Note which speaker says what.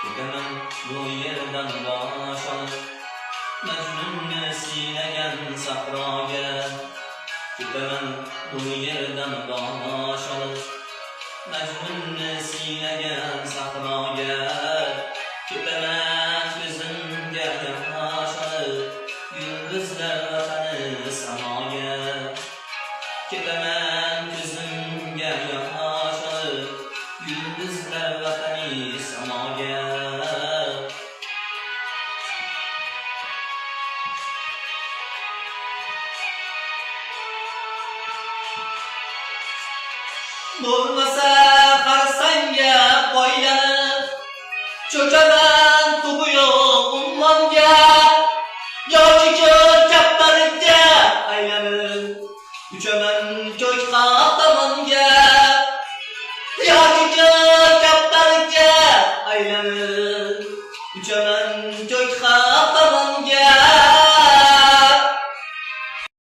Speaker 1: Ketaman bu yerdan bosh olib, Majnunni siylagan sahroga. Ketaman bu yerdan bosh olib, Majnunni siylagan sahroga. Ketaman ko'zimga yosh olib, yulduzlar vatani samoga. Ketaman ko'zimga yosh olib, yulduzlar vatani samoga. Bo'lmasa qarsanga qo'ylanib, cho'kaman tubuyo ummonga. Yoki ko'k kaptarga aylanib, uchaman ko'k qahtamonga. Yoki ko'k kaptarga aylanib, uchaman ko'k